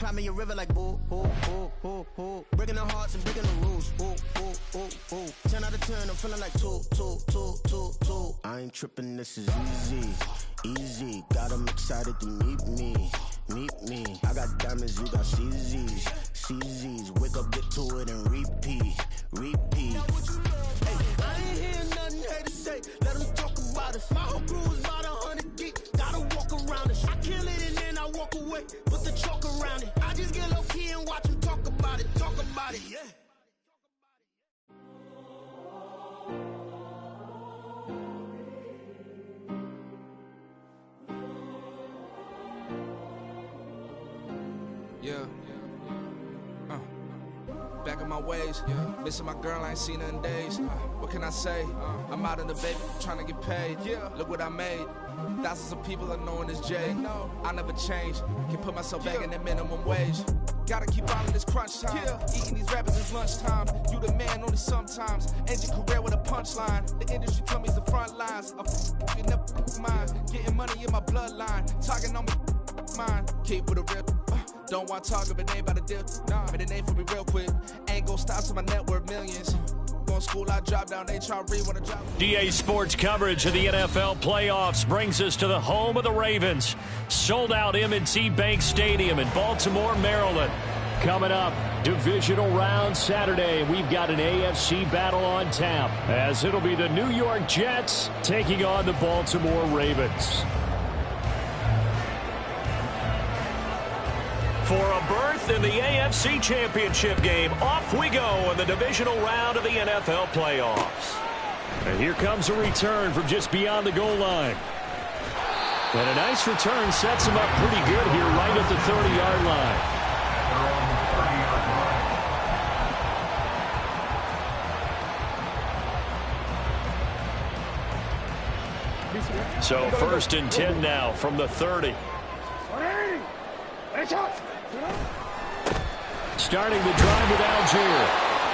Climbing your river like ooh, ooh, ooh, ooh, ooh. Breaking the hearts and breaking the rules. Ooh, ooh, ooh, ooh. 10 out of 10, I'm feeling like two. I ain't tripping, this is easy. Got 'em excited to meet me. I got diamonds, you got CZs. Wake up, get to it, and repeat. Hey, I ain't hearing nothing haters say. Let them talk about us. My whole crew is about 100 deep. Gotta walk around us. I kill it and then I walk away. Put the chalk around it. I just get low key and watch them talk about it, yeah. Yeah. Back in my ways, missing my girl, I ain't seen her in days. What can I say? I'm out in the baby, trying to get paid. Look what I made. Thousands of people are knowing this Jay. I never change. Can put myself back in that minimum wage. Gotta keep on in this crunch time. Eating these rappers is lunchtime. You the man only sometimes. End your career with a punchline. The industry told me it's the front lines. I'm never mine. Getting money in my bloodline. Talking on me mine. Keep with a real. Don't want to talk if it ain't about a deal. But it ain't for me real quick. Ain't gon' stop till my net worth millions. Going school, I drop down. HRE when I drop. DA Sports coverage of the NFL playoffs brings us to the home of the Ravens. Sold out M&T Bank Stadium in Baltimore, Maryland. Coming up, divisional round Saturday. We've got an AFC battle on tap, as it'll be the New York Jets taking on the Baltimore Ravens. For a berth in the AFC Championship game, off we go in the divisional round of the NFL playoffs. And here comes a return from just beyond the goal line. And a nice return sets him up pretty good here right at the 30-yard line. So 1st and 10 now from the 30. Starting the drive with Algier.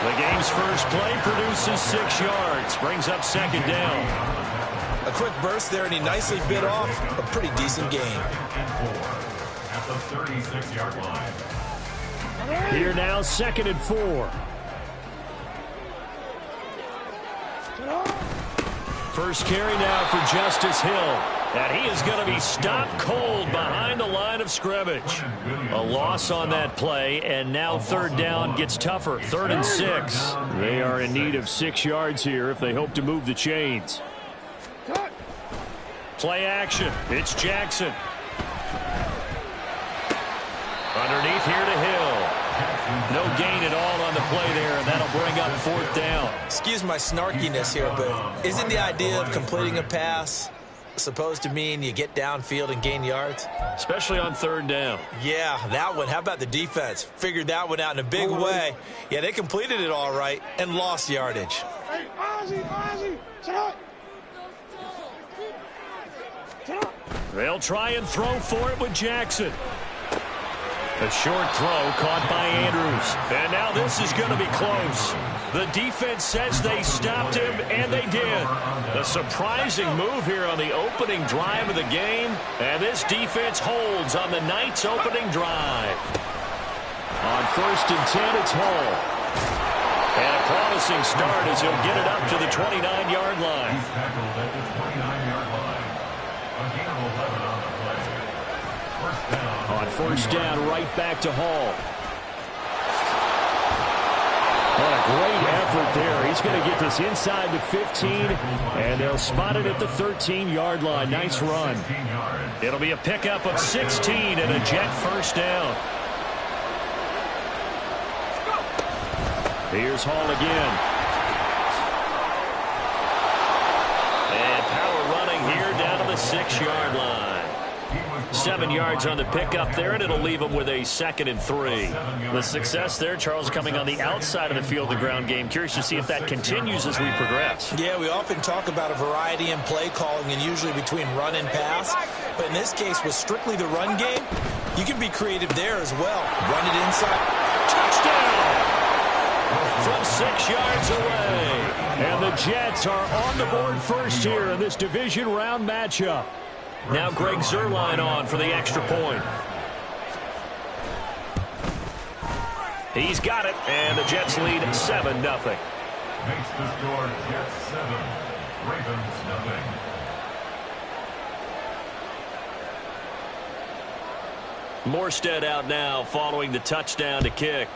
The game's first play produces 6 yards. Brings up 2nd down. A quick burst there, and he nicely bit off a pretty decent gain. At the 36-yard line. Here now, 2nd and 4. First carry now for Justice Hill. And he is going to be stopped cold behind the line of scrimmage. A loss on that play, and now 3rd down gets tougher. 3rd and 6. They are in need of 6 yards here if they hope to move the chains. Play action. It's Jackson. Underneath here to Hill. No gain at all on the play there, and that'll bring up 4th down. Excuse my snarkiness here, but isn't the idea of completing a pass supposed to mean you get downfield and gain yards? Especially on 3rd down. Yeah, that one. How about the defense? Figured that one out in a big way. Yeah, they completed it all right and lost yardage. Hey, Ozzie, They'll try and throw for it with Jackson. A short throw caught by Andrews. And now this is going to be close. The defense says they stopped him, and they did. A surprising move here on the opening drive of the game. And this defense holds on the night's opening drive. On 1st and 10, it's Hall. And a promising start as he'll get it up to the 29-yard line. He's tackled at the 29-yard line. A gain of 11 on the play. First down. On 1st down, right back to Hall. What a great effort there. He's going to get this inside the 15, and they'll spot it at the 13-yard line. Nice run. It'll be a pickup of 16 and a Jet 1st down. Here's Hall again. And power running here down to the 6-yard line. 7 yards on the pickup there, and it'll leave them with a 2nd and 3. The success there, Charles, coming on the outside of the field, the ground game. Curious to see if that continues as we progress. Yeah, we often talk about a variety in play calling and usually between run and pass. But in this case, with strictly the run game, you can be creative there as well. Run it inside. Touchdown! From 6 yards away. And the Jets are on the board first here in this division round matchup. Now Greg Zuerlein on for the extra point. He's got it, and the Jets lead 7-0. Makes the score Jets 7, Ravens nothing. Morstead out now following the touchdown to kick.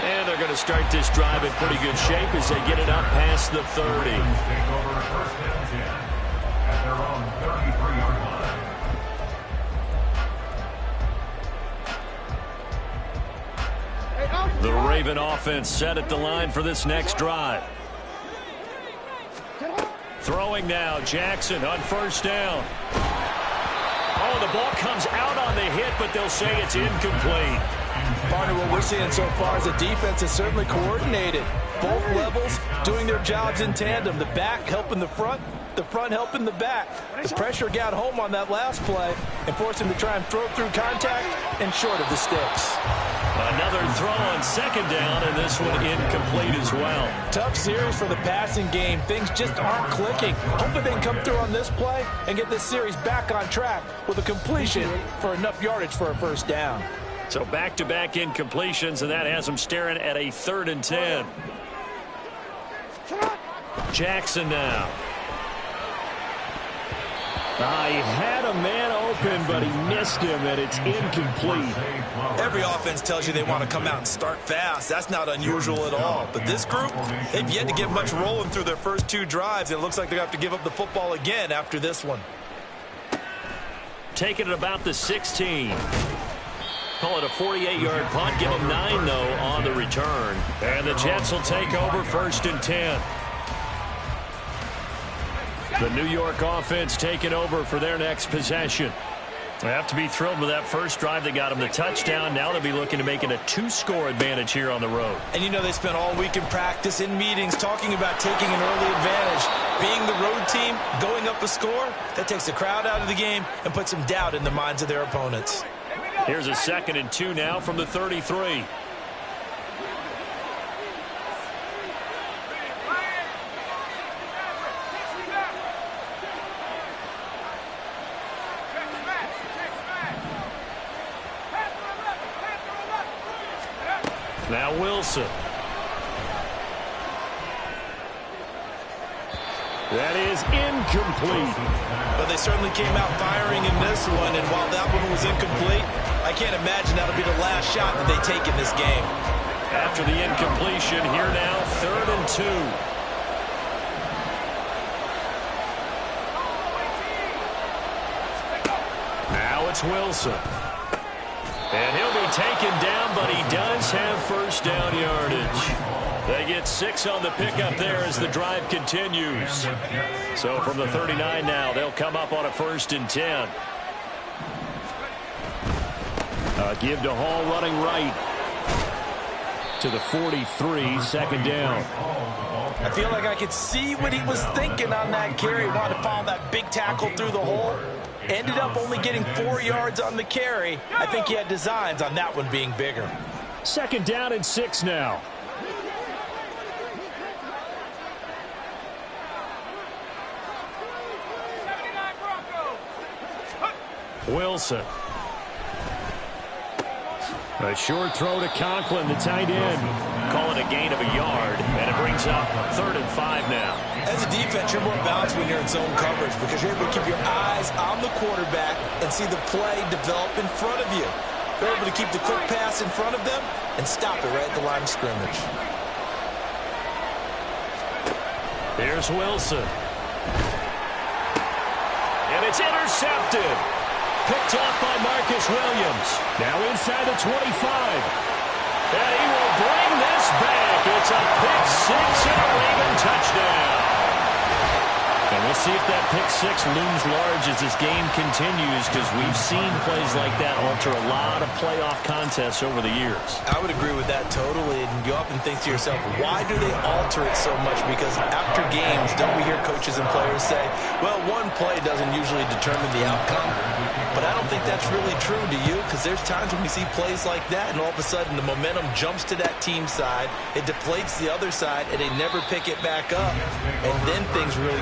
And they're going to start this drive in pretty good shape as they get it up past the 30. Take over first and 10 at their own 33-yard line. The Raven offense set at the line for this next drive. Throwing now, Jackson on first down. Oh, the ball comes out on the hit, but they'll say it's incomplete. Partner, what we're seeing so far is the defense is certainly coordinated. Both levels doing their jobs in tandem. The back helping the front helping the back. The pressure got home on that last play and forced him to try and throw through contact and short of the sticks. Another throw on second down, and this one incomplete as well. Tough series for the passing game. Things just aren't clicking. Hopefully they can come through on this play and get this series back on track with a completion for enough yardage for a first down. So back-to-back incompletions, and that has them staring at a 3rd and 10. Jackson now. He had a man open, but he missed him, and it's incomplete. Every offense tells you they want to come out and start fast. That's not unusual at all. But this group, they've yet to get much rolling through their first 2 drives. It looks like they're going to have to give up the football again after this one. Taking it about the 16. Call it a 48-yard punt. Give them 9, though, on the return. And the Jets will take over 1st and 10. The New York offense taking over for their next possession. They have to be thrilled with that first drive that got them the touchdown. Now they'll be looking to make it a 2-score advantage here on the road. And you know they spent all week in practice, in meetings, talking about taking an early advantage. Being the road team, going up a score, that takes the crowd out of the game and puts some doubt in the minds of their opponents. Here's a 2nd and 2 now from the 33. Now Wilson. That is incomplete. But they certainly came out firing in this one, and while that one was incomplete, I can't imagine that'll be the last shot that they take in this game. After the incompletion, here now, 3rd and 2. Now it's Wilson. And he'll be taken down, but he does have first down yardage. They get 6 on the pickup there as the drive continues. So from the 39 now, they'll come up on a 1st and 10. Give to Hall running right to the 43, 2nd down. I feel like I could see what he was thinking on that carry. He wanted to follow that big tackle through the hole. Ended up only getting 4 yards on the carry. I think he had designs on that one being bigger. 2nd down and 6 now. Wilson. A short throw to Conklin, the tight end. Call it a gain of a yard, and it brings up 3rd and 5 now. As a defense, you're more balanced when you're in zone coverage because you're able to keep your eyes on the quarterback and see the play develop in front of you. You're able to keep the quick pass in front of them and stop it right at the line of scrimmage. Here's Wilson. And it's intercepted. Picked off by Marcus Williams. Now inside the 25. And he will bring this back. It's a pick 6 and a Raven touchdown. And we'll see if that pick 6 looms large as this game continues, because we've seen plays like that alter a lot of playoff contests over the years. I would agree with that totally. And you often think to yourself, why do they alter it so much? Because after games, don't we hear coaches and players say, well, one play doesn't usually determine the outcome. But I don't think that's really true, do you? Because there's times when we see plays like that, and all of a sudden the momentum jumps to that team side, it deflates the other side, and they never pick it back up. And then things really...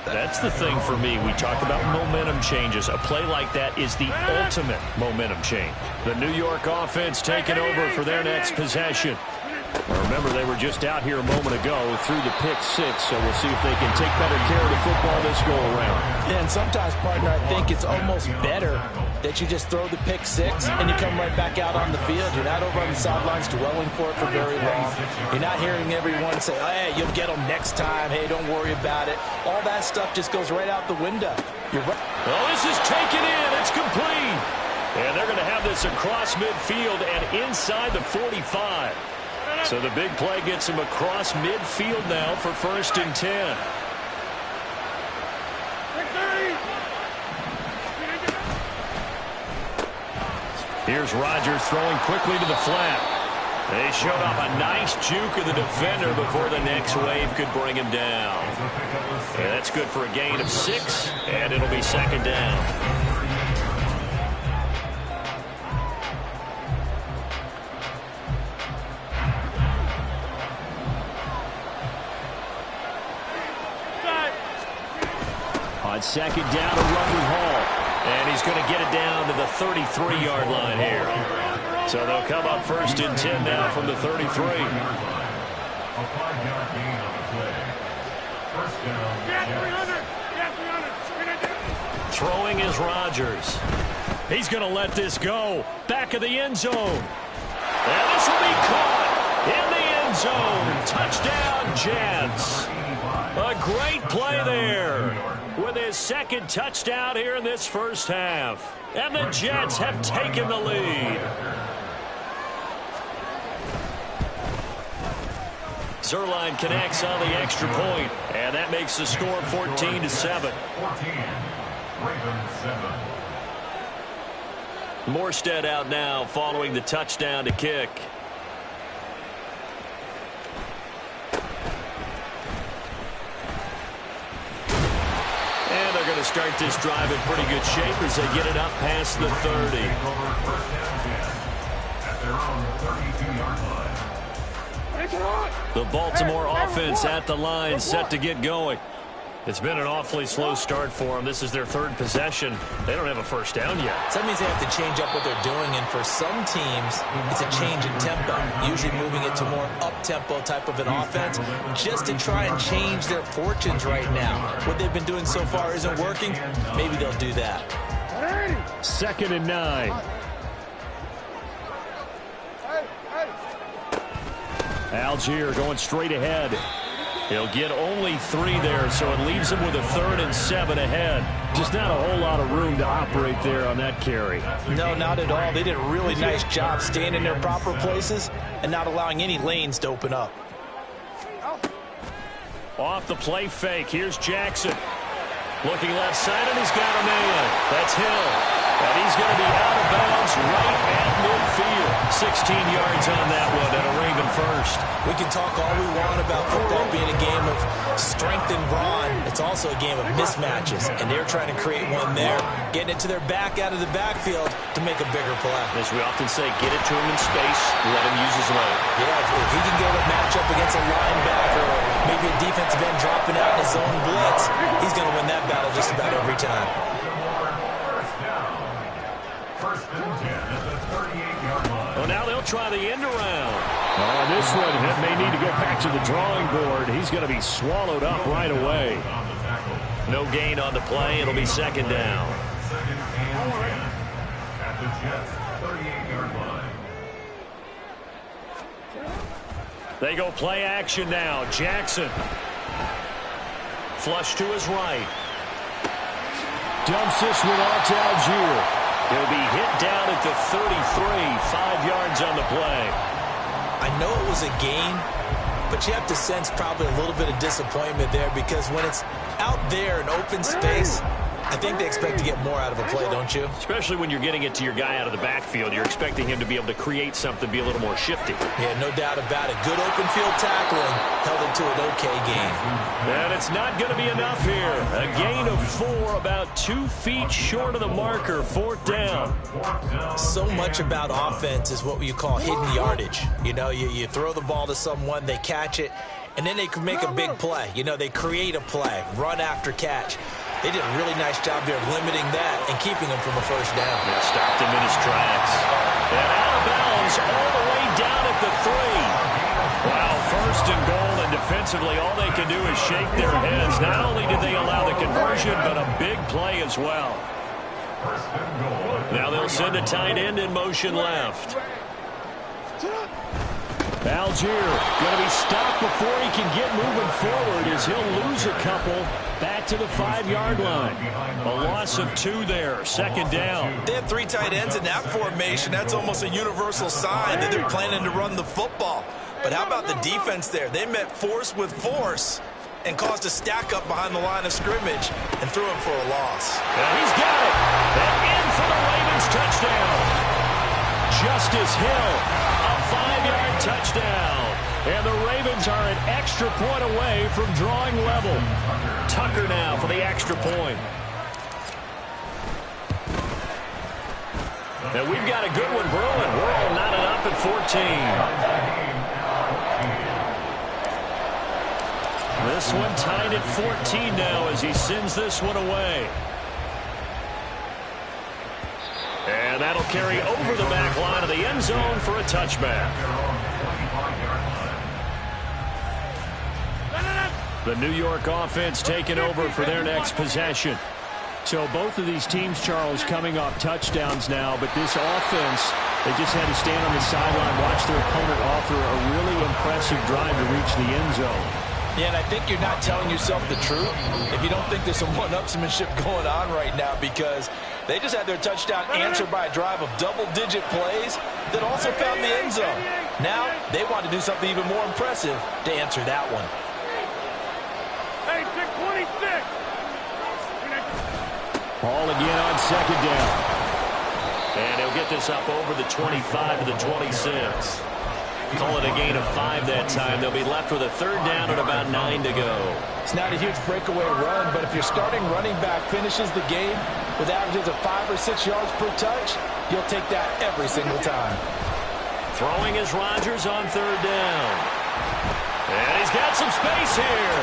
That's the thing for me. We talk about momentum changes. A play like that is the ultimate momentum change. The New York offense taking over for their next possession. Remember, they were just out here a moment ago through the pick six, so we'll see if they can take better care of the football this go-around. Yeah, and sometimes, partner, I think it's almost better that you just throw the pick six and you come right back out on the field. You're not over on the sidelines dwelling for it for very long. You're not hearing everyone say, oh, hey, you'll get them next time. Hey, don't worry about it. All that stuff just goes right out the window. You're right. Well, this is taken in. It's complete. And they're going to have this across midfield and inside the 45. So the big play gets him across midfield now for 1st and 10. Here's Rodgers throwing quickly to the flat. They showed off a nice juke of the defender before the next wave could bring him down. And that's good for a gain of 6, and it'll be 2nd down. On 2nd down, a run with Hall. And he's going to get it down to the 33-yard line here. So they'll come up 1st and 10 now from the 33. A 5-yard gain on the play. 1st down. Throwing is Rodgers. He's going to let this go. Back of the end zone. And this will be caught in the end zone. Touchdown, Jets. A great play there with his 2nd touchdown here in this 1st half. And the Jets have taken the lead. Zerline connects on the extra point, and that makes the score 14-7. 14. Ravens 7. Morstead out now following the touchdown to kick. And they're going to start this drive in pretty good shape as they get it up past the 30. At their own 32-yard line. The Baltimore offense at the line, set to get going. It's been an awfully slow start for them. This is their 3rd possession. They don't have a 1st down yet. So that means they have to change up what they're doing, and for some teams, it's a change in tempo, usually moving it to more up-tempo type of an offense, just to try and change their fortunes right now. What they've been doing so far isn't working. Maybe they'll do that. 2nd and 9. Algier going straight ahead. He'll get only 3 there, so it leaves him with a 3rd and 7 ahead. Just not a whole lot of room to operate there on that carry. No, not at all. They did a really nice job staying in their proper places and not allowing any lanes to open up. Off the play fake, here's Jackson. Looking left side, and he's got a man. That's Hill. And he's going to be out of bounds right at midfield. 16 yards on that one, and a Raven first. We can talk all we want about football being a game of strength and brawn. It's also a game of mismatches, and they're trying to create one there, getting it to their back out of the backfield to make a bigger play. As we often say, get it to him in space, let him use his leg. Yeah, if he can get a matchup against a linebacker or maybe a defensive end dropping out in his own blitz, he's going to win that battle just about every time. Well, now they'll try the end around. This one may need to go back to the drawing board. He's going to be swallowed up right away. No gain on the play. It'll be 2nd down. 2nd and 10 at the Jets' 38-yard line. They go play action now. Jackson. Flush to his right. Dumps this one off to Algier. He'll be hit down at the 33, 5 yards on the play. I know it was a gain, but you have to sense probably a little bit of disappointment there because when it's out there in open space, I think they expect to get more out of a play, don't you? Especially when you're getting it to your guy out of the backfield. You're expecting him to be able to create something, be a little more shifty. Yeah, no doubt about it. Good open field tackling held it to an okay game. And it's not going to be enough here. A gain of 4, about 2 feet short of the marker, 4th down. So much about offense is what you call hidden yardage. You know, you throw the ball to someone, they catch it, and then they could make a big play. You know, they create a play, run after catch. They did a really nice job there of limiting that and keeping him from a first down. They stopped him in his tracks. And out of bounds all the way down at the 3. Wow, first and goal, and defensively all they can do is shake their heads. Not only did they allow the conversion, but a big play as well. Now they'll send a tight end in motion left. Algier going to be stopped before he can get moving forward as he'll lose a couple back to the 5-yard line. A loss of 2 there, second down. They have 3 tight ends in that formation. That's almost a universal sign that they're planning to run the football. But how about the defense there? They met force with force and caused a stack up behind the line of scrimmage and threw him for a loss. And he's got it. And in for the Ravens touchdown. Justice Hill, a 5-yard touchdown. And the Ravens are an extra point away from drawing level. Tucker now for the extra point. And we've got a good one brewing. We're all knotted up at 14. This one tied at 14 now as he sends this one away. And that'll carry over the back line of the end zone for a touchback. The New York offense taking over for their next possession. So both of these teams, Charles, coming off touchdowns now, but this offense, they just had to stand on the sideline, watch their opponent offer a really impressive drive to reach the end zone. Yeah, and I think you're not telling yourself the truth if you don't think there's some one-upsmanship going on right now, because they just had their touchdown answered by a drive of double-digit plays that also found the end zone. Now they want to do something even more impressive to answer that one. Hey, 626. Ball again on second down. And he'll get this up over the 25 to the 26. Call it a gain of 5 that time. They'll be left with a third down and about 9 to go. It's not a huge breakaway run, but if your starting running back finishes the game with averages of 5 or 6 yards per touch, you'll take that every single time. Throwing is Rodgers on third down. And he's got some space here.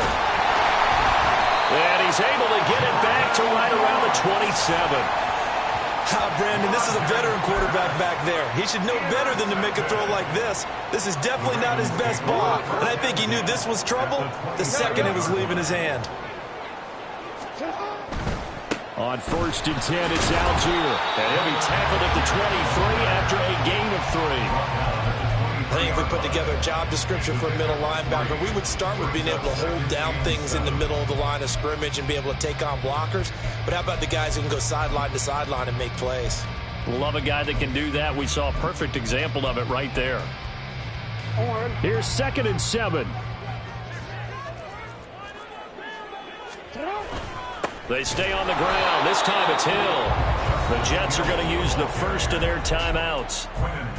And he's able to get it back to right around the 27. Brandon, this is a veteran quarterback back there. He should know better than to make a throw like this. This is definitely not his best ball, and I think he knew this was trouble the second it was leaving his hand. On first and 10, it's Algier, and he'll be tackled at the 23 after a gain of 3. I think if we put together a job description for a middle linebacker, we would start with being able to hold down things in the middle of the line of scrimmage and be able to take on blockers. But how about the guys who can go sideline to sideline and make plays? Love a guy that can do that. We saw a perfect example of it right there. Here's second and 7. They stay on the ground. This time it's Hill. The Jets are going to use the first of their timeouts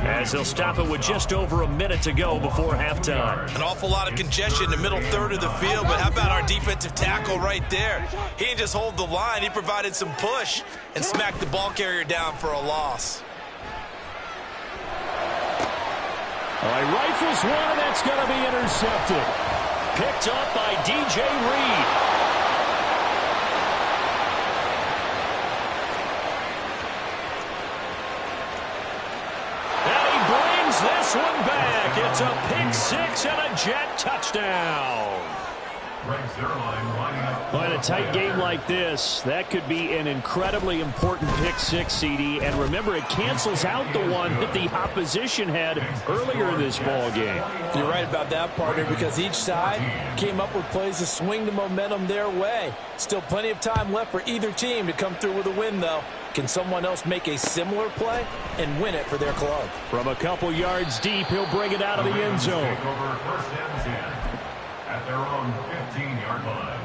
as they'll stop it with just over a minute to go before halftime. An awful lot of congestion in the middle third of the field, but how about our defensive tackle right there? He didn't just hold the line. He provided some push and smacked the ball carrier down for a loss. All right, rifles one, and that's going to be intercepted. Picked up by DJ Reed. This one back. It's a pick 6 and a Jet touchdown. But a tight game like this, that could be an incredibly important pick 6, CD. And remember, it cancels out the one that the opposition had earlier in this ball game. You're right about that, partner, because each side came up with plays to swing the momentum their way. Still plenty of time left for either team to come through with a win, though. Can someone else make a similar play and win it for their club? From a couple yards deep, he'll bring it out of the end zone. At their own 15-yard line.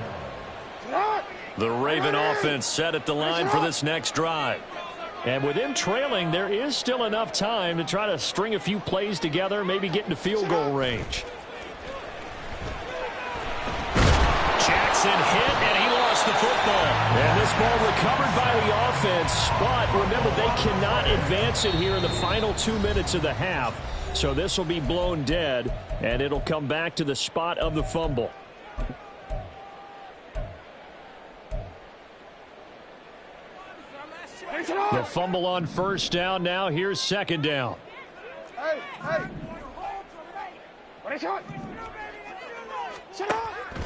The Raven offense set at the line for this next drive. And with them trailing, there is still enough time to try to string a few plays together, maybe get into field goal range. Jackson hit, and he lost the football. And this ball recovered by the offense, but remember, they cannot advance it here in the final 2 minutes of the half. So this will be blown dead, and it'll come back to the spot of the fumble. The fumble on first down. Now here's second down.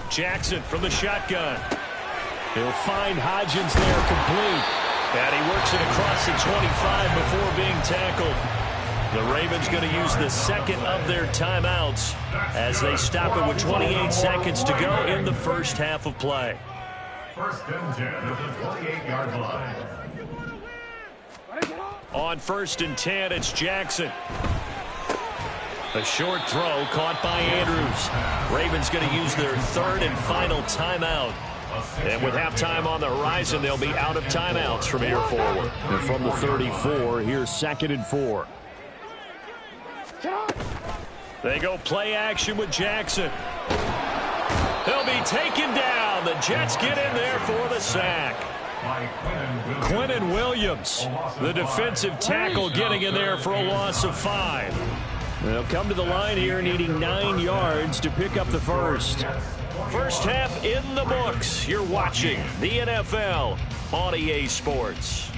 Jackson from the shotgun. He'll find Hodgins there complete. And he works it across the 25 before being tackled. The Ravens going to use the second of their timeouts as they stop it with 28 seconds to go in the first half of play. First and 10 at the 28-yard line. On first and 10, it's Jackson. A short throw caught by Andrews. Ravens going to use their third and final timeout. And with halftime on the horizon, they'll be out of timeouts from here forward. And from the 34, here's second and 4. They go play action with Jackson. He'll be taken down. The Jets get in there for the sack. Quinnen Williams, the defensive tackle, getting in there for a loss of 5. They'll come to the line here needing 9 yards to pick up the first. First half in the books. You're watching the NFL on EA Sports.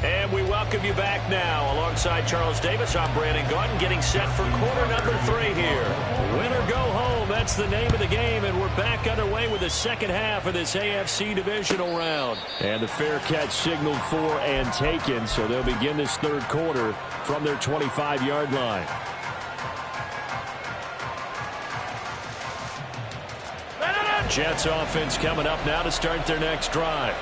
And we welcome you back now. Alongside Charles Davis, I'm Brandon Gaudin, getting set for quarter number 3 here. Win or go home, that's the name of the game, and we're back underway with the second half of this AFC divisional round. And the fair catch signaled for and taken, so they'll begin this third quarter from their 25-yard line. Jets offense coming up now to start their next drive.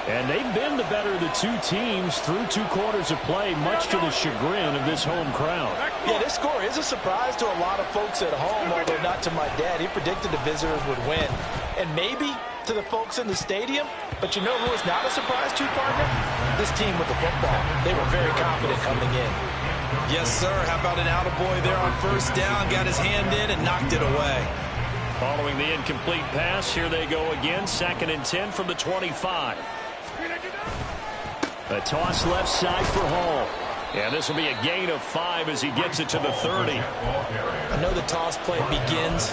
And they've been the better of the two teams through 2 quarters of play, much to the chagrin of this home crowd. Yeah, this score is a surprise to a lot of folks at home, although not to my dad. He predicted the visitors would win. And maybe to the folks in the stadium, but you know who is not a surprise to, partner? This team with the football. They were very confident coming in. Yes, sir. How about an attaboy there on first down? Got his hand in and knocked it away. Following the incomplete pass, here they go again. Second and 10 from the 25. A toss left side for Hall. And this will be a gain of 5 as he gets it to the 30. I know the toss play begins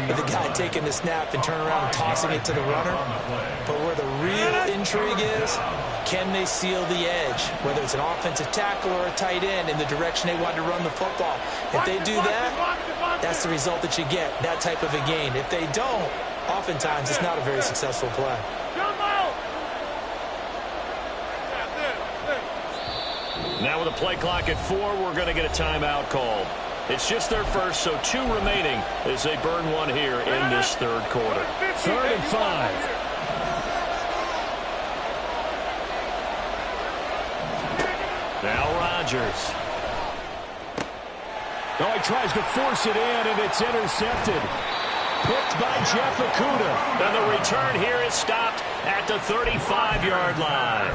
with the guy taking the snap and turning around and tossing it to the runner. But where the real intrigue is, can they seal the edge? Whether it's an offensive tackle or a tight end in the direction they want to run the football. If they do that, that's the result that you get, that type of a gain. If they don't, oftentimes it's not a very successful play. Now with a play clock at 4, we're going to get a timeout called. It's just their first, so 2 remaining as they burn 1 here in this third quarter. 3rd and 5. Now Rodgers. Oh, he tries to force it in, and it's intercepted. Picked by Jeff Okudah. And the return here is stopped at the 35-yard line.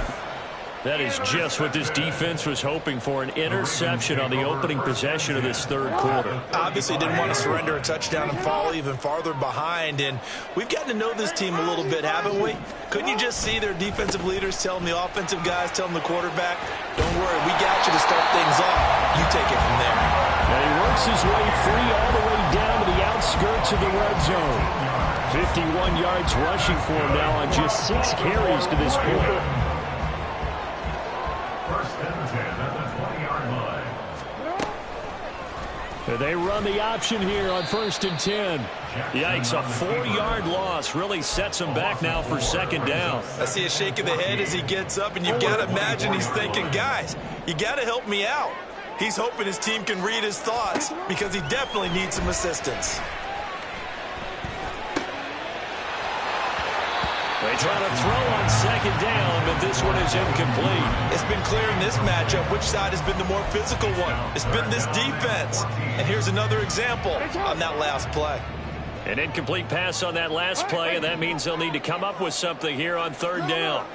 That is just what this defense was hoping for, an interception on the opening possession of this third quarter. Obviously didn't want to surrender a touchdown and fall even farther behind, and we've gotten to know this team a little bit, haven't we? Couldn't you just see their defensive leaders telling the offensive guys, telling the quarterback, don't worry, we got you to start things off. You take it from there. And he works his way free all the way down to the outskirts of the red zone. 51 yards rushing for him now on just 6 carries to this quarter. They run the option here on 1st and 10. Yikes, a 4-yard loss really sets him back now for second down. I see a shake of the head as he gets up, and you've got to imagine he's thinking, guys, you got to help me out. He's hoping his team can read his thoughts because he definitely needs some assistance. They try to throw on second down, but this one is incomplete. It's been clear in this matchup which side has been the more physical one. It's been this defense. And here's another example on that last play. An incomplete pass on that last play, and that means they'll need to come up with something here on 3rd down.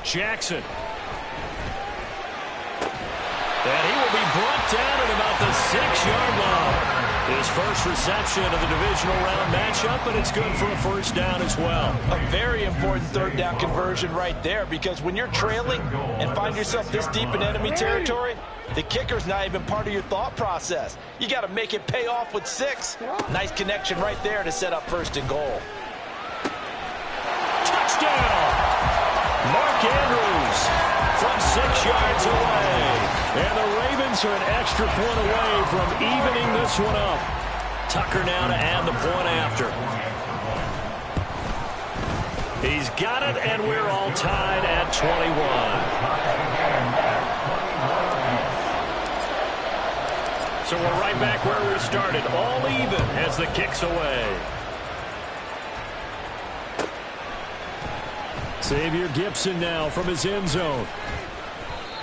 Jackson. And he will be brought down at about the 6-yard line. His first reception of the divisional round matchup, and it's good for a first down as well. A very important third down conversion right there, because when you're trailing and find yourself this deep in enemy territory, the kicker's not even part of your thought process. You got to make it pay off with 6. Nice connection right there to set up first and goal. Touchdown! Mark Andrews from 6 yards away. And the Ravens are an extra point away from evening this one up. Tucker now to add the point after. He's got it, and we're all tied at 21. So we're right back where we started, all even as the kick's away. Xavier Gibson now from his end zone.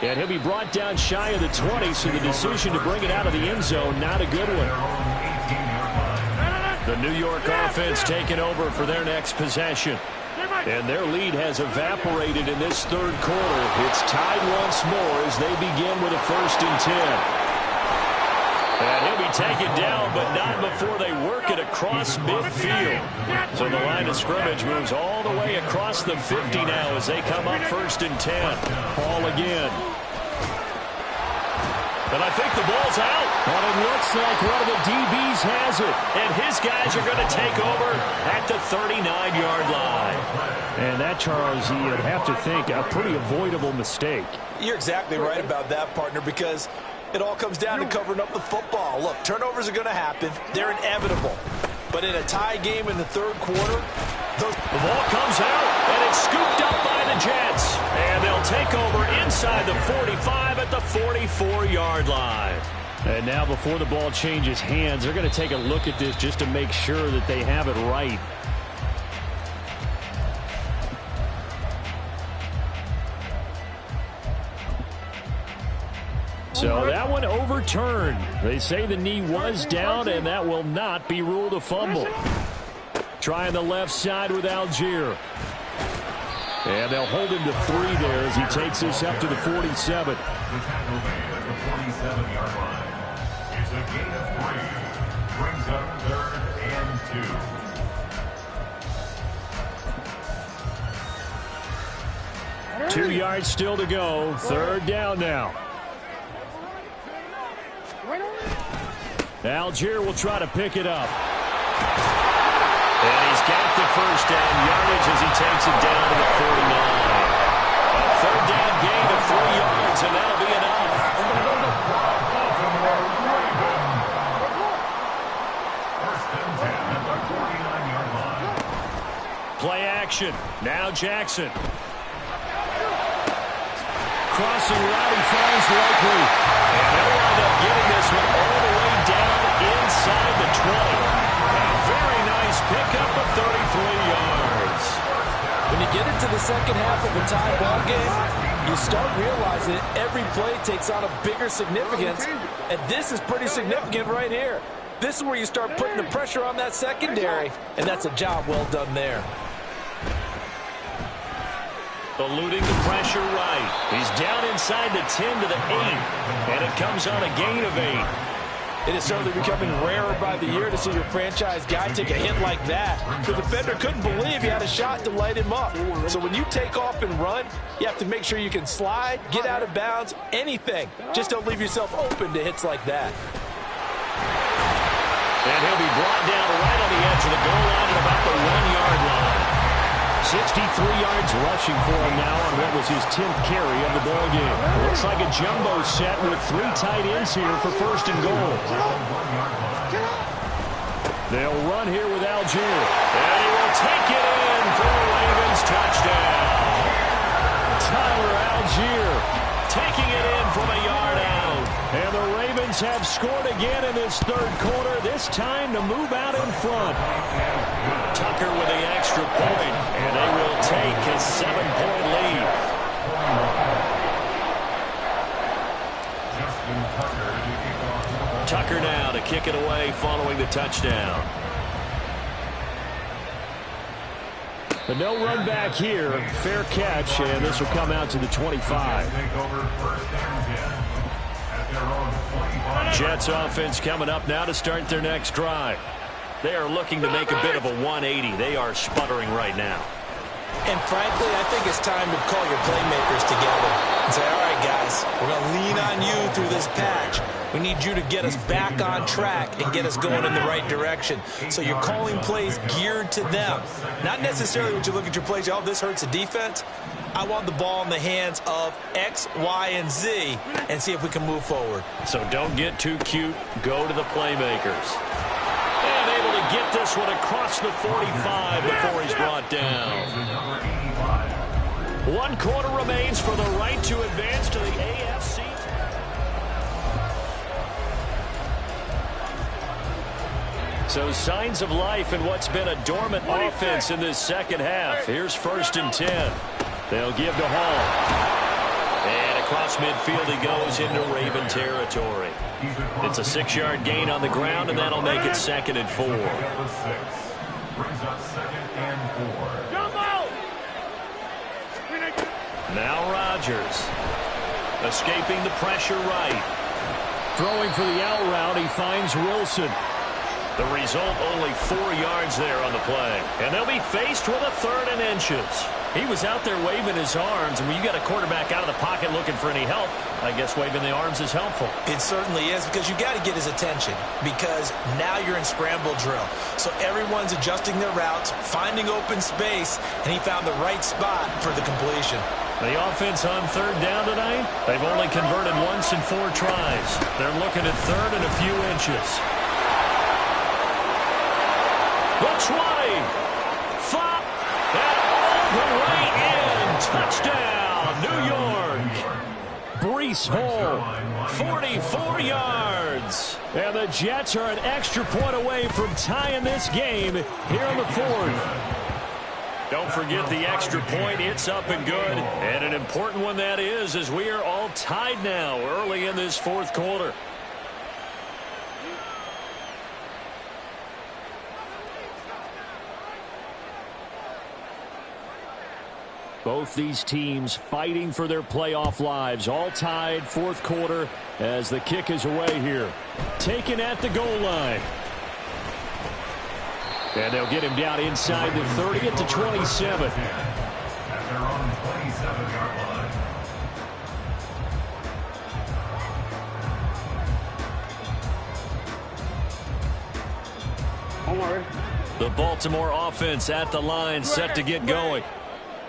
And he'll be brought down shy of the 20, so the decision to bring it out of the end zone, not a good one. The New York offense taking over for their next possession. And their lead has evaporated in this third quarter. It's tied once more as they begin with a 1st and 10. And he'll be taken down, but not before they work it across midfield. So the line of scrimmage moves all the way across the 50 now as they come up 1st and 10. Ball again. And I think the ball's out. And it looks like one of the DBs has it. And his guys are going to take over at the 39-yard line. And that, Charles, you'd have to think a pretty avoidable mistake. You're exactly right about that, partner, because it all comes down to covering up the football. Look, turnovers are going to happen. They're inevitable. But in a tie game in the third quarter, the ball comes out, and it's scooped up by the Jets. And they'll take over inside the 45 at the 44-yard line. And now before the ball changes hands, they're going to take a look at this just to make sure that they have it right. So that one overturned. They say the knee was down, and that will not be ruled a fumble. Trying the left side with Algier. And they'll hold him to 3 there as he takes this up to the 47. The tackle made at the 47-yard line. It's a gain of 3. Brings up 3rd and 2. 2 yards still to go. 3rd down now. Algier will try to pick it up. And he's got the first down yardage as he takes it down to the 49. A 3rd down gain of 3 yards, and that'll be enough. First and 10 at the 49-yard line. Play action. Now Jackson. Crossing route, he finds Likely. And they'll wind up getting this one all the way down inside the 20. A very nice pickup of 33 yards. When you get into the second half of a tie ball game, you start realizing every play takes on a bigger significance, and this is pretty significant right here. This is where you start putting the pressure on that secondary, and that's a job well done there. Eluding the pressure right. He's down inside the 10 to the 8, and it comes on a gain of 8. It is certainly becoming rarer by the year to see your franchise guy take a hit like that. The defender couldn't believe he had a shot to light him up. So when you take off and run, you have to make sure you can slide, get out of bounds, anything. Just don't leave yourself open to hits like that. And he'll be brought down right on the edge of the goal line at about the 1-yard line. 63 yards rushing for him now on what was his 10th carry of the ballgame. Looks like a jumbo set with 3 tight ends here for 1st and goal. They'll run here with Algier. And he will take it in for a Ravens touchdown. Tyler Algier taking it in from a yard out. And the Ravens have scored again in this third quarter, this time to move out in front. Tucker with the extra point, and they will take a 7-point lead. Tucker now to kick it away following the touchdown. But no run back here. Fair catch, and this will come out to the 25. Jets offense coming up now to start their next drive. They are looking to make a bit of a 180. They are sputtering right now. And frankly, I think it's time to call your playmakers together and say, all right, guys, we're going to lean on you through this patch. We need you to get us back on track and get us going in the right direction. So you're calling plays geared to them. Not necessarily when you look at your plays, oh, this hurts the defense. I want the ball in the hands of X, Y, and Z and see if we can move forward. So don't get too cute. Go to the playmakers. And able to get this one across the 45 before he's brought down. 1 quarter remains for the right to advance to the AFC. So signs of life in what's been a dormant offense in this second half. Here's 1st and 10. They'll give to Hall. And across midfield he goes into Raven territory. It's a 6-yard gain on the ground, and that'll make it 2nd and 4. Now Rodgers. Escaping the pressure right. Throwing for the out route, he finds Wilson. The result, only 4 yards there on the play. And they'll be faced with a 3rd and inches. He was out there waving his arms, and when you got a quarterback out of the pocket looking for any help, I guess waving the arms is helpful. It certainly is, because you got to get his attention, because now you're in scramble drill. So everyone's adjusting their routes, finding open space, and he found the right spot for the completion. The offense on 3rd down tonight, they've only converted once in 4 tries. They're looking at 3rd and a few inches. Looks wide. Flop. And all the way in. Touchdown, New York. Breece Hall, 44 yards. And the Jets are an extra point away from tying this game here in the 4th. Don't forget the extra point. It's up and good. And an important one that is, as we are all tied now early in this 4th quarter. Both these teams fighting for their playoff lives. All tied, 4th quarter as the kick is away here. Taken at the goal line. And they'll get him down inside the 30 at the 27. At their own 27-yard line. The Baltimore offense at the line, set to get going.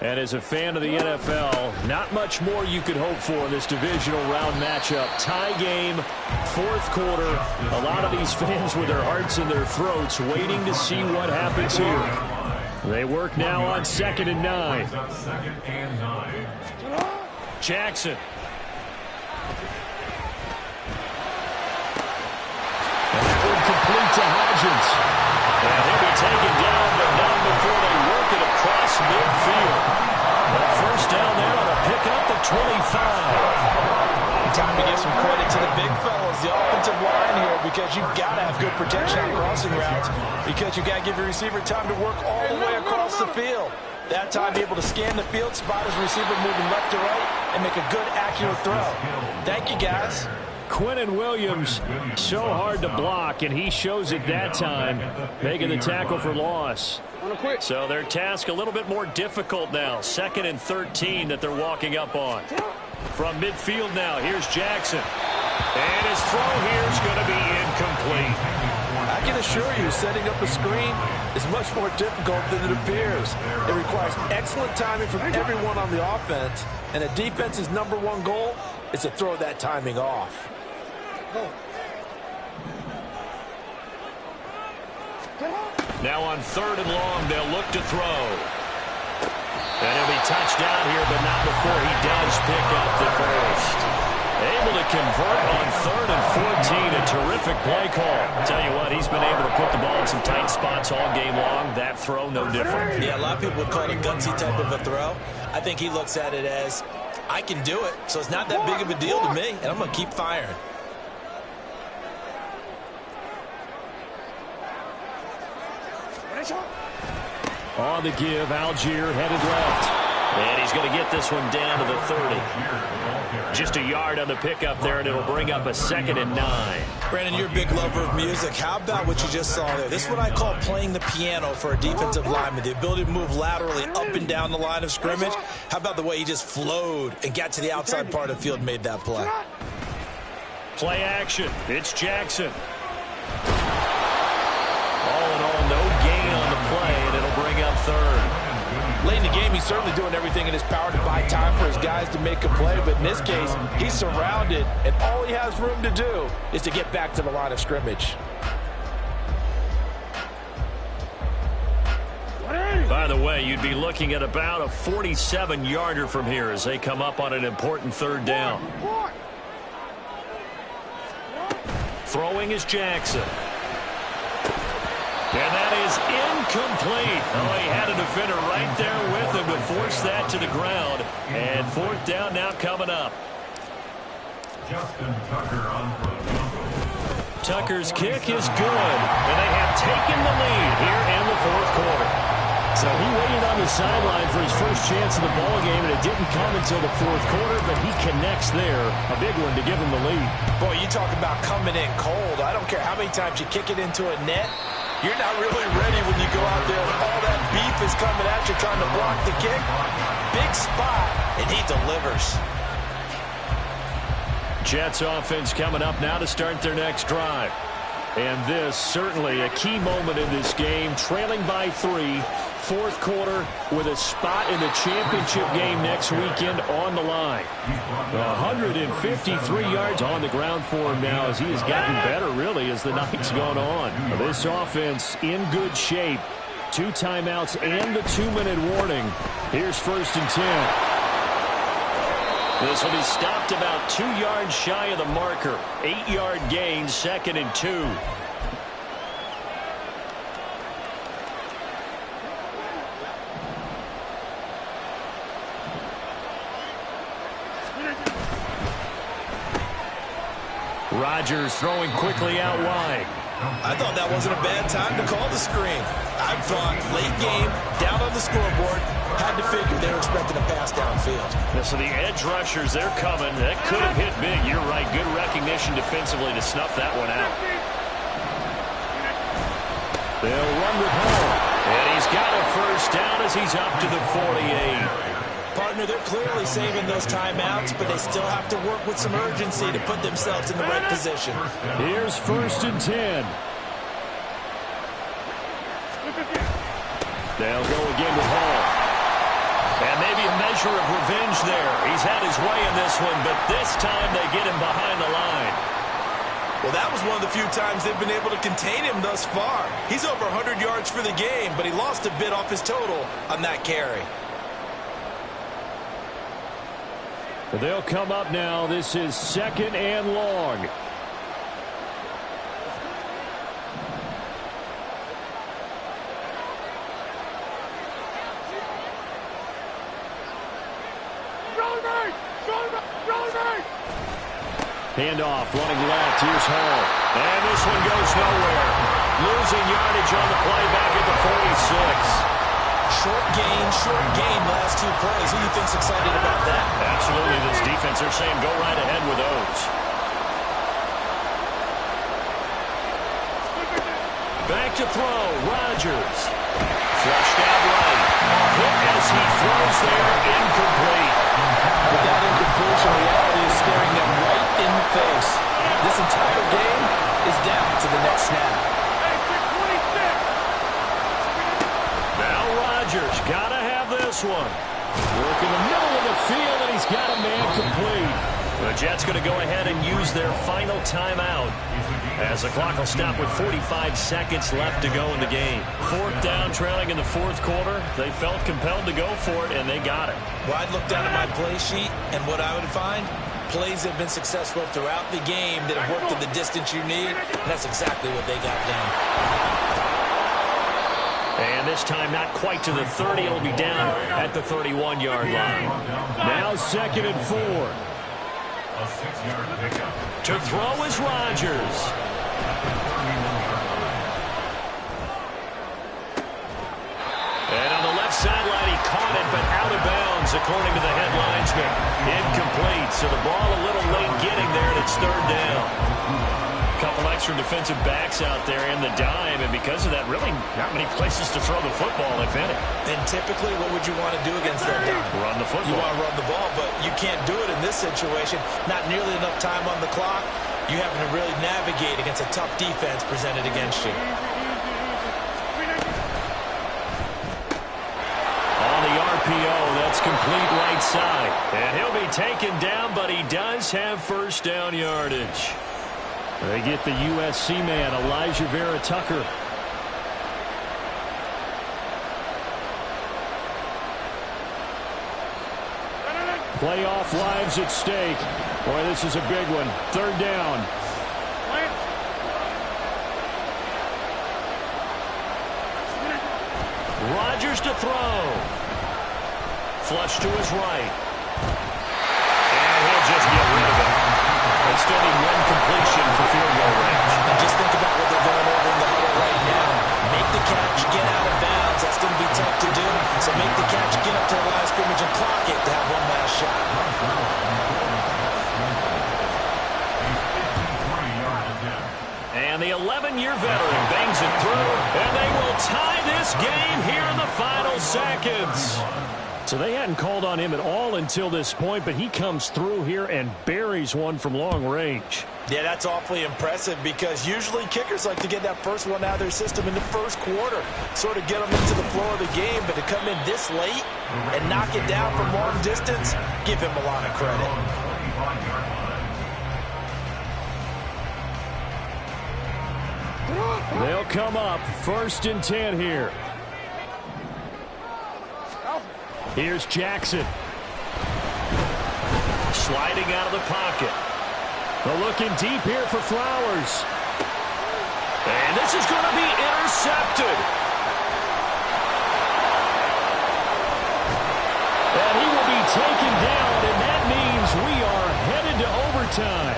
And as a fan of the NFL, not much more you could hope for in this divisional round matchup. Tie game, 4th quarter. A lot of these fans with their hearts in their throats waiting to see what happens here. They work now on 2nd and 9. Jackson. And that one complete to Hodgins. And he'll be taken down, but not before they work it across midfield. Well, 1st down there on a pickup at 25. Time to give some credit to the big fellas, the offensive line here, because you've got to have good protection on crossing routes, because you've got to give your receiver time to work all the way across the field. That time, be able to scan the field, spot his receiver moving left to right, and make a good, accurate throw. Thank you, guys. Quinnen Williams, so hard to block, and he shows it that time, making the tackle for loss. So their task a little bit more difficult now. 2nd and 13 that they're walking up on. From midfield now, here's Jackson. And his throw here is going to be incomplete. I can assure you, setting up a screen is much more difficult than it appears. It requires excellent timing from everyone on the offense, and a defense's #1 goal is to throw that timing off. Now on 3rd and long, they'll look to throw. And he'll be touched down here, but not before he does pick up the 1st. Able to convert on 3rd and 14. A terrific play call. I'll tell you what, he's been able to put the ball in some tight spots all game long. That throw, no different. Yeah, a lot of people would call it a gutsy type of a throw. I think he looks at it as, I can do it, so it's not that big of a deal to me, and I'm going to keep firing. On the give, Algier headed left. And he's going to get this one down to the 30. Just a yard on the pickup there, and it'll bring up a 2nd and 9. Brandon, you're a big lover of music. How about what you just saw there? This is what I call playing the piano for a defensive lineman, the ability to move laterally up and down the line of scrimmage. How about the way he just flowed and got to the outside part of the field and made that play? Play action. It's Jackson. All in all, no gain on the play, and it'll bring up 3rd. Late in the game, he's certainly doing everything in his power to buy time for his guys to make a play. But in this case, he's surrounded, and all he has room to do is to get back to the line of scrimmage. By the way, you'd be looking at about a 47-yarder from here as they come up on an important 3rd down. Throwing is Jackson. And that is incomplete. Oh, he had a defender right there with him to force that to the ground. And 4th down now coming up. Justin Tucker on for the Broncos. Tucker's kick is good. And they have taken the lead here in the 4th quarter. So he waited on the sideline for his first chance in the ball game, and it didn't come until the 4th quarter, but he connects there. A big one to give him the lead. Boy, you talk about coming in cold. I don't care how many times you kick it into a net. You're not really ready when you go out there. All that beef is coming at you trying to block the kick. Big spot, and he delivers. Jets offense coming up now to start their next drive. And this certainly a key moment in this game. Trailing by 3, 4th quarter with a spot in the championship game next weekend on the line. 153 yards on the ground for him now as he has gotten better really as the night's gone on. This offense in good shape. 2 timeouts and the 2-minute warning. Here's 1st and 10. This will be stopped about 2 yards shy of the marker. 8-yard gain, 2nd and 2. Rodgers throwing quickly out wide. I thought that wasn't a bad time to call the screen. I thought late game, down on the scoreboard, had to figure they were expecting a pass downfield. So the edge rushers, they're coming. That could have hit big. You're right. Good recognition defensively to snuff that one out. They'll run with Hall. And he's got a 1st down as he's up to the 48. Partner, they're clearly saving those timeouts, but they still have to work with some urgency to put themselves in the right position. Here's 1st and 10. They'll go again with Hall. And maybe a measure of revenge there. He's had his way in this one, but this time they get him behind the line. Well, that was one of the few times they've been able to contain him thus far. He's over 100 yards for the game, but he lost a bit off his total on that carry. They'll come up now. This is 2nd and long. Handoff, running left. Here's Hall. And this one goes nowhere. Losing yardage on the play back at the 46. Short gain last 2 plays. Who do you think's excited about that? Absolutely. This defense, they're saying go right ahead with those. Back to throw. Rodgers. Flushed out right. Hit as he throws there. Incomplete. With that incompletion, reality is staring them right in the face. This entire game is down to the next snap. Now Rodgers gotta have this one. Work in the middle of the field, and he's got a man complete. The Jets going to go ahead and use their final timeout as the clock will stop with 45 seconds left to go in the game. 4th down, trailing in the 4th quarter. They felt compelled to go for it, and they got it. Well, I'd look down at my play sheet, and what I would find, plays have been successful throughout the game that have worked to the distance you need, and that's exactly what they got done. And this time not quite to the 30. It'll be down at the 31-yard line. Now 2nd and 4. A 6-yard pickup. To throw is Rodgers. And on the left sideline, he caught it, but out of bounds, according to the head linesman. Incomplete, so the ball a little late getting there, and it's third down. A couple extra defensive backs out there in the dime, and because of that, really not many places to throw the football, if any. And typically, what would you want to do against that dime? Run the football. You want to run the ball, but you can't do it in this situation. Not nearly enough time on the clock. You having to really navigate against a tough defense presented against you. That's complete right side. And he'll be taken down, but he does have first down yardage. They get the USC man, Elijah Vera Tucker. Playoff lives at stake. Boy, this is a big one. Third down. Rodgers to throw. Flush to his right. And he'll just get rid of it. They still need one completion for field goal range. And just think about what they're going over in the huddle right now. Make the catch, get out of bounds. That's going to be tough to do. So make the catch, get up to the line of scrimmage, and clock it to have one last shot. And the 11-year veteran bangs it through, and they will tie this game here in the final seconds. So they hadn't called on him at all until this point, but he comes through here and buries one from long range. Yeah, that's awfully impressive because usually kickers like to get that first one out of their system in the first quarter, sort of get them into the flow of the game, but to come in this late and knock it down from long distance, give him a lot of credit. They'll come up 1st and 10 here. Here's Jackson. Sliding out of the pocket. They're looking deep here for Flowers. And this is going to be intercepted. And he will be taken down, and that means we are headed to overtime.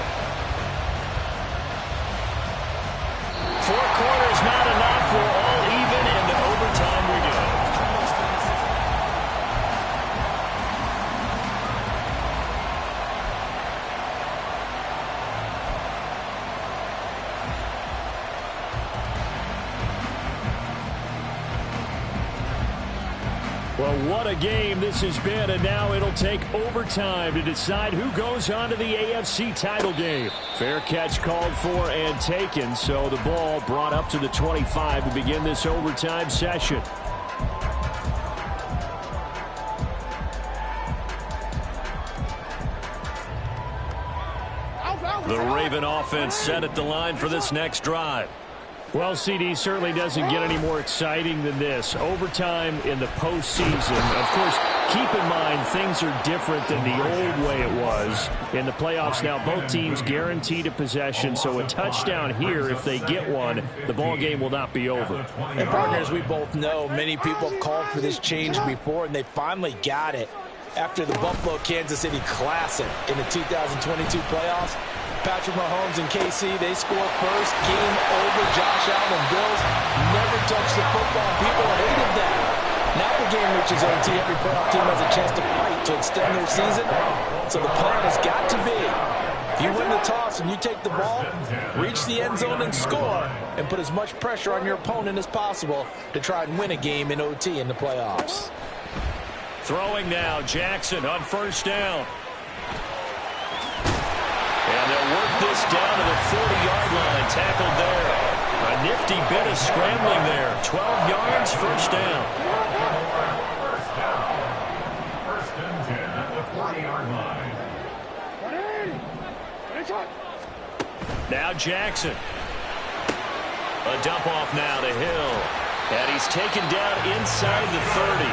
4 quarters not enough. We're all even, and to overtime we go. Well, what a game this has been, and now it'll take overtime to decide who goes on to the AFC title game. Fair catch called for and taken, so the ball brought up to the 25 to begin this overtime session. The Raven offense set at the line for this next drive. Well, CD certainly doesn't get any more exciting than this. Overtime in the postseason. Of course, keep in mind things are different than the old way it was. In the playoffs now, both teams guaranteed a possession, so a touchdown here, if they get one, the ball game will not be over. And partners, we both know many people have called for this change before, and they finally got it. After the Buffalo-Kansas City Classic in the 2022 playoffs, Patrick Mahomes and KC, they score first. Game over. Josh Allen and Bills never touched the football. People hated that. Now the game reaches OT. Every playoff team has a chance to fight to extend their season. So the plan has got to be, if you win the toss and you take the ball, reach the end zone and score, and put as much pressure on your opponent as possible to try and win a game in OT in the playoffs. Throwing now, Jackson on first down. And they'll work this down to the 40-yard line. Tackled there. A nifty bit of scrambling there. 12 yards, first down. First and 10 at the 40-yard line. Now Jackson. A dump off now to Hill. And he's taken down inside the 30.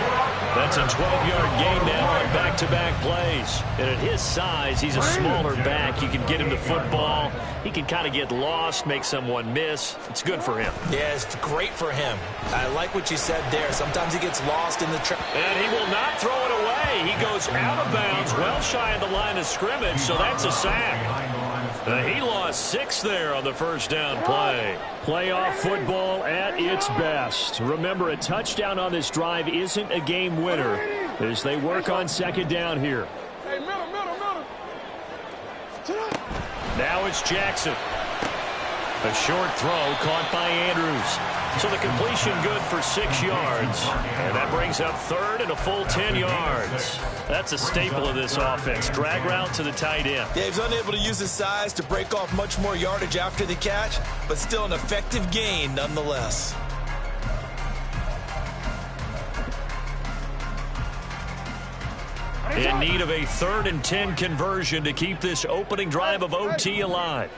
That's a 12-yard gain now on back-to-back plays. And at his size, he's a smaller back. You can get him the football. He can kind of get lost, make someone miss. It's good for him. Yeah, it's great for him. I like what you said there. Sometimes he gets lost in the traffic. And he will not throw it away. play. He goes out of bounds, well shy of the line of scrimmage, so that's a sack. He lost 6 there on the first down play. Playoff football at its best. Remember, a touchdown on this drive isn't a game winner as they work on second down here. Hey, middle. Now it's Jackson. A short throw caught by Andrews. So the completion good for 6 yards. And that brings up third and a full 10 yards. That's a staple of this offense. Drag route to the tight end. Yeah, he's unable to use his size to break off much more yardage after the catch, but still an effective gain nonetheless. In need of a 3rd and 10 conversion to keep this opening drive of OT alive.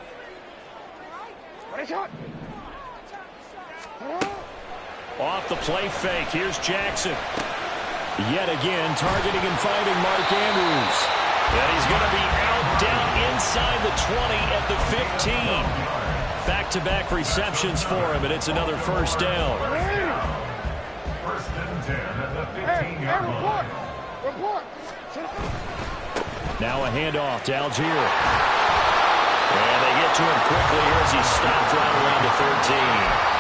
Off the play fake, here's Jackson. Yet again, targeting and finding Mark Andrews. And he's going to be out down inside the 20 at the 15. Back-to-back receptions for him, and it's another first down. 1st and 10 at the 15-yard line. Report. Now a handoff to Algier. And they get to him quickly here as he's stopped right around the 13.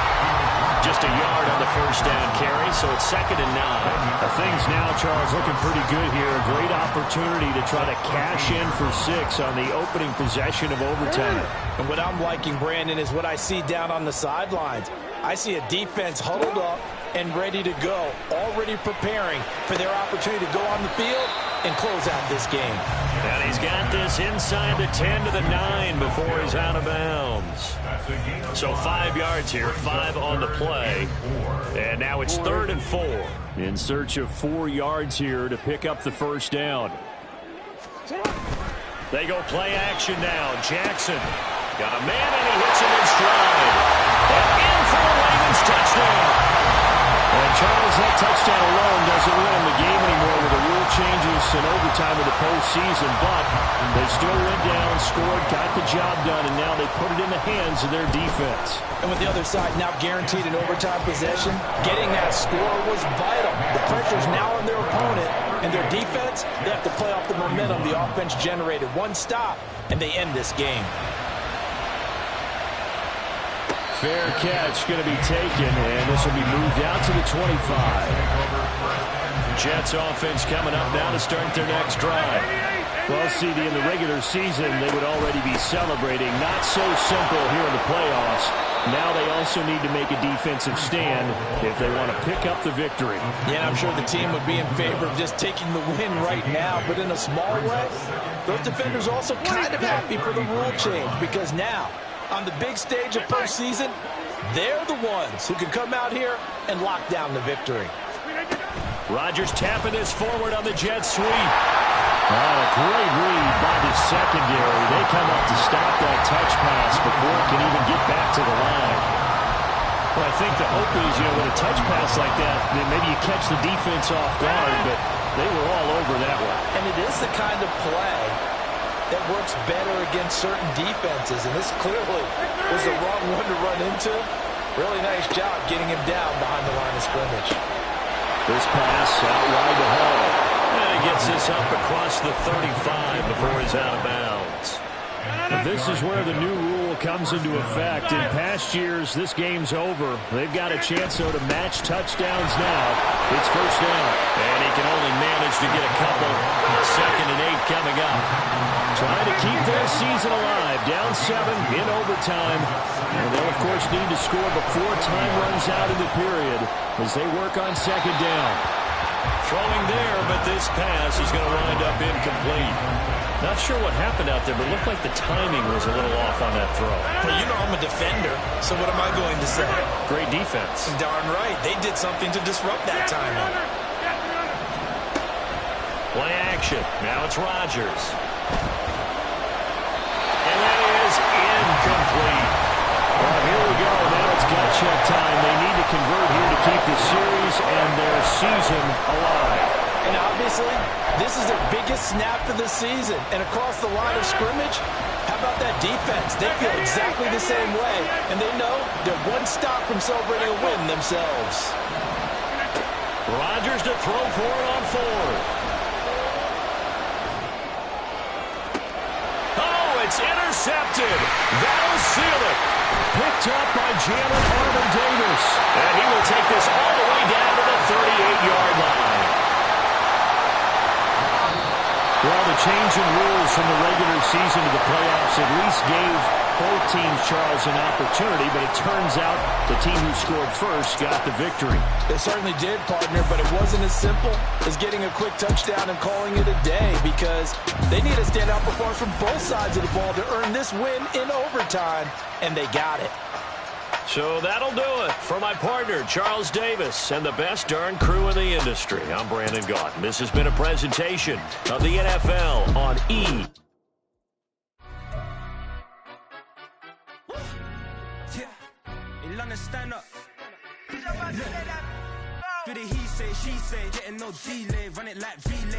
Just a yard on the first down carry, so it's 2nd and 9. Things now, Charles, looking pretty good here. A great opportunity to try to cash in for 6 on the opening possession of overtime. And what I'm liking, Brandon, is what I see down on the sidelines. I see a defense huddled up and ready to go, already preparing for their opportunity to go on the field and close out this game. And he's got this inside the 10 to the 9 before he's out of bounds. So 5 yards here, 5 on the play. And now it's 3rd and 4. In search of 4 yards here to pick up the first down. They go play action now. Jackson got a man and he hits him in stride. And in for the Ravens touchdown. And Charles, that touchdown alone doesn't win them the game anymore with the rule changes and overtime of the postseason, but they still went down, scored, got the job done, and now they put it in the hands of their defense. And with the other side now guaranteed an overtime possession, getting that score was vital. The pressure's now on their opponent, and their defense, they have to play off the momentum the offense generated. One stop, and they end this game. Fair catch going to be taken, and this will be moved out to the 25. Jets offense coming up now to start their next drive. Well, CD, in the regular season, they would already be celebrating. Not so simple here in the playoffs. Now they also need to make a defensive stand if they want to pick up the victory. Yeah, I'm sure the team would be in favor of just taking the win right now, but in a small way, those defenders also kind of happy for the rule change because now, on the big stage of postseason, they're the ones who can come out here and lock down the victory. Rodgers tapping this forward on the jet sweep. A great read by the secondary. They come up to stop that touch pass before it can even get back to the line. Well, I think the hope is, with a touch pass like that, then maybe you catch the defense off guard, but they were all over that one. And it is the kind of play that works better against certain defenses, and this clearly was the wrong one to run into. Really nice job getting him down behind the line of scrimmage. This pass out wide to Hall. And he gets this up across the 35 before he's out of bounds. This is where the new rule comes into effect. In past years, this game's over. They've got a chance, though, to match touchdowns now. It's first down. And he can only manage to get a couple. 2nd and 8 coming up. Trying to keep their season alive. Down 7 in overtime. And they'll, of course, need to score before time runs out in the period as they work on second down. Throwing there, but this pass is going to wind up incomplete. Not sure what happened out there, but it looked like the timing was a little off on that throw. Well, I'm a defender, so what am I going to say? Great defense. Darn right. They did something to disrupt that timing. Play action. Now it's Rodgers. And that is incomplete. Well, here we go. Now it's gut check time. They need to convert here to keep the series and their season alive. And obviously, this is their biggest snap of the season. And across the line of scrimmage, how about that defense? They feel exactly the same way. And they know they're one stop from celebrating a win themselves. Rodgers to throw for it on 4th. it's intercepted. That'll seal it. Picked up by Jalen Armour-Davis. And he will take this all the way down to the 38-yard line. Well, the change in rules from the regular season to the playoffs at least gave both teams, Charles, an opportunity, but it turns out the team who scored first got the victory. They certainly did, partner, but it wasn't as simple as getting a quick touchdown and calling it a day, because they need a standout performance from both sides of the ball to earn this win in overtime, and they got it. So that'll do it for my partner, Charles Davis, and the best darn crew in the industry. I'm Brandon Gaudin. This has been a presentation of the NFL on E! Stand up. Do the he say, she say, getting no delay, run it like relay.